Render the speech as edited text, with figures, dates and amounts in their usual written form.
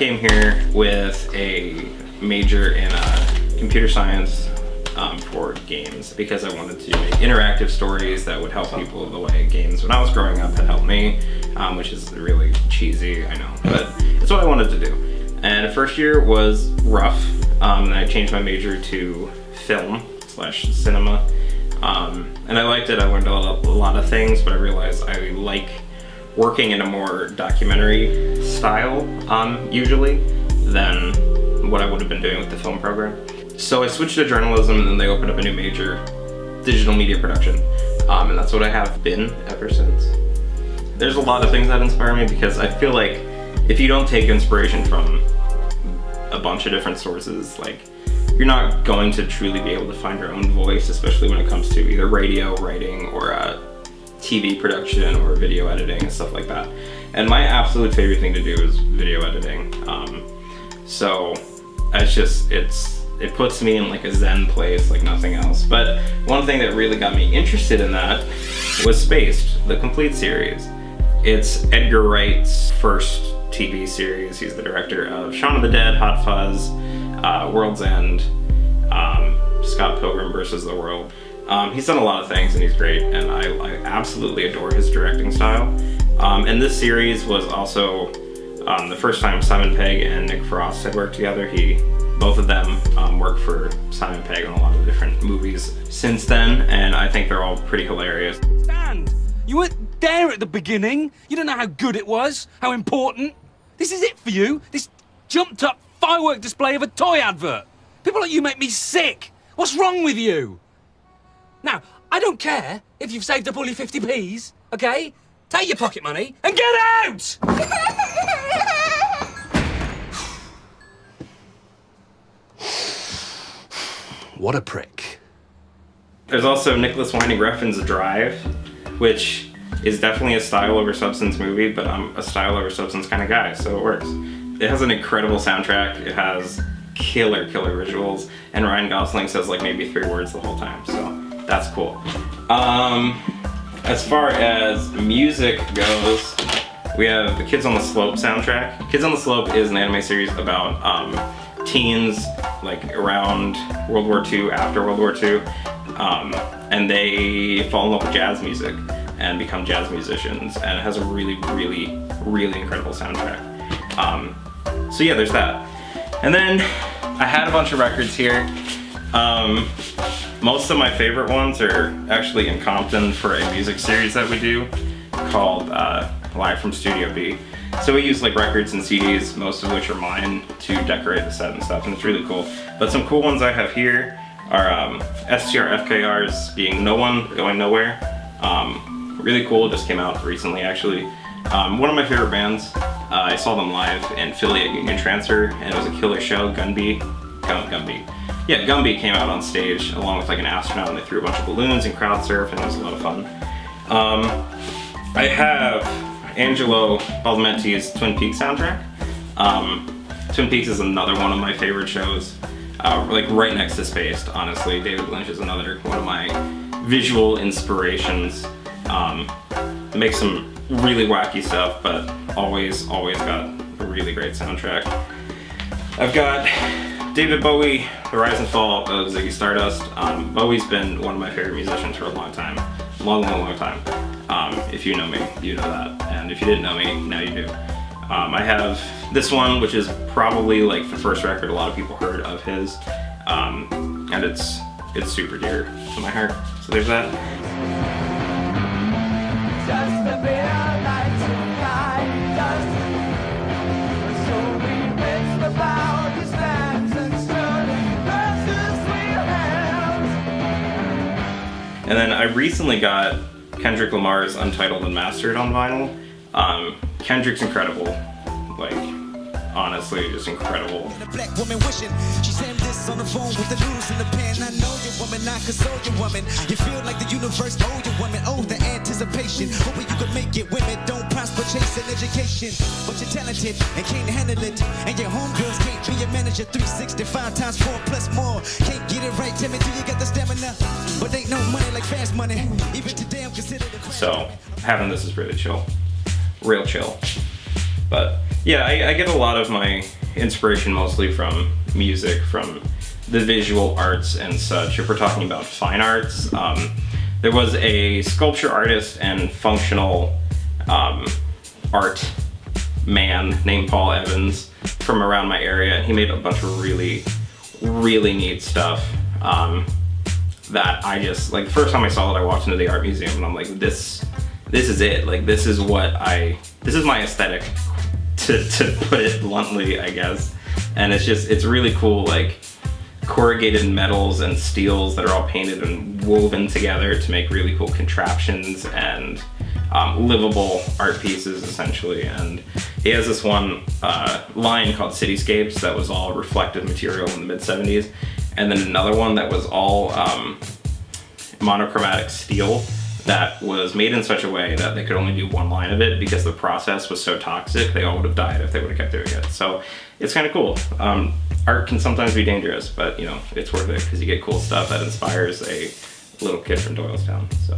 came here with a major in computer science for games because I wanted to make interactive stories that would help people the way games when I was growing up had helped me, which is really cheesy, I know, but it's what I wanted to do. And the first year was rough, and I changed my major to film/cinema, and I liked it. I learned a lot of things, but I realized I like working in a more documentary style usually than what I would have been doing with the film program. So I switched to journalism, and then they opened up a new major, digital media production, and that's what I have been ever since. There's a lot of things that inspire me because I feel like if you don't take inspiration from a bunch of different sources, like, you're not going to truly be able to find your own voice, especially when it comes to either radio, writing, or TV production or video editing and stuff like that. And my absolute favorite thing to do is video editing. So it's just, it puts me in like a zen place like nothing else. But one thing that really got me interested in that was Spaced, the complete series. It's Edgar Wright's first TV series. He's the director of Shaun of the Dead, Hot Fuzz, World's End, Scott Pilgrim vs. the World. He's done a lot of things and he's great, and I absolutely adore his directing style. And this series was also the first time Simon Pegg and Nick Frost had worked together. Both of them worked for Simon Pegg on a lot of different movies since then, and I think they're all pretty hilarious. Stand! You weren't there at the beginning. You don't know how good it was, how important. This is it for you, this jumped up firework display of a toy advert. People like you make me sick. What's wrong with you? Now, I don't care if you've saved up all your 50p's, okay? Take your pocket money and get out! What a prick. There's also Nicholas Winding Refn's Drive, which is definitely a style over substance movie, but I'm a style over substance kind of guy, so it works. It has an incredible soundtrack, it has killer visuals, and Ryan Gosling says like maybe 3 words the whole time, so that's cool. As far as music goes, we have the Kids on the Slope soundtrack. Kids on the Slope is an anime series about teens like around World War II, after World War II, and they fall in love with jazz music and become jazz musicians, and it has a really incredible soundtrack. So yeah, there's that. And then I had a bunch of records here. Most of my favorite ones are actually in Compton for a music series that we do called Live from Studio B. So we use like records and CDs, most of which are mine, to decorate the set and stuff, and it's really cool. But some cool ones I have here are STR FKR's Being No One, Going Nowhere. Really cool, just came out recently actually. One of my favorite bands, I saw them live in Philly at Union Transfer, and it was a killer show. Gumby came out on stage along with like an astronaut, and they threw a bunch of balloons and crowd surfed, and it was a lot of fun. I have Angelo Badalamenti's Twin Peaks soundtrack. Twin Peaks is another one of my favorite shows, like right next to Spaced, honestly. David Lynch is another one of my visual inspirations. Makes some really wacky stuff, but always got a really great soundtrack. I've got David Bowie, The Rise and Fall of Ziggy Stardust. Bowie's been one of my favorite musicians for a long time. Long time. If you know me, you know that. And if you didn't know me, now you do. I have this one, which is probably like the first record a lot of people heard of his. And it's super dear to my heart. So there's that. Just a bit of light tonight, just so we mix about his lands and sturdy versus sweet hands. And then I recently got Kendrick Lamar's Untitled Unmastered on vinyl. Kendrick's incredible, like honestly, just incredible. The black woman wishing she sent this on the phone with the noodles in the pan. I know your woman, I console your woman. You feel like the universe owed your woman. Oh, the anticipation, hoping you can make it. Women don't prosper chasing education, but you're talented and can't handle it. And your homegirls can't be your manager. 365 times 4 plus more. Can't get it right, tell me, do you got the stamina? But ain't no money like fast money. Even today I'm considered a so having this is really chill, real chill. But Yeah, I get a lot of my inspiration mostly from music, from the visual arts and such. If we're talking about fine arts, there was a sculpture artist and functional art man named Paul Evans from around my area, and he made a bunch of really, really neat stuff that I just, like, the first time I saw it, I walked into the art museum and I'm like, this is it. Like, this is my aesthetic, to put it bluntly, I guess. And it's really cool, like, corrugated metals and steels that are all painted and woven together to make really cool contraptions and livable art pieces, essentially. And he has this one line called Cityscapes that was all reflective material in the mid-70s, and then another one that was all monochromatic steel that was made in such a way that they could only do one line of it because the process was so toxic. They all would have died if they would have kept doing it. So it's kind of cool. Art can sometimes be dangerous, but, you know, it's worth it because you get cool stuff that inspires a little kid from Doylestown. So.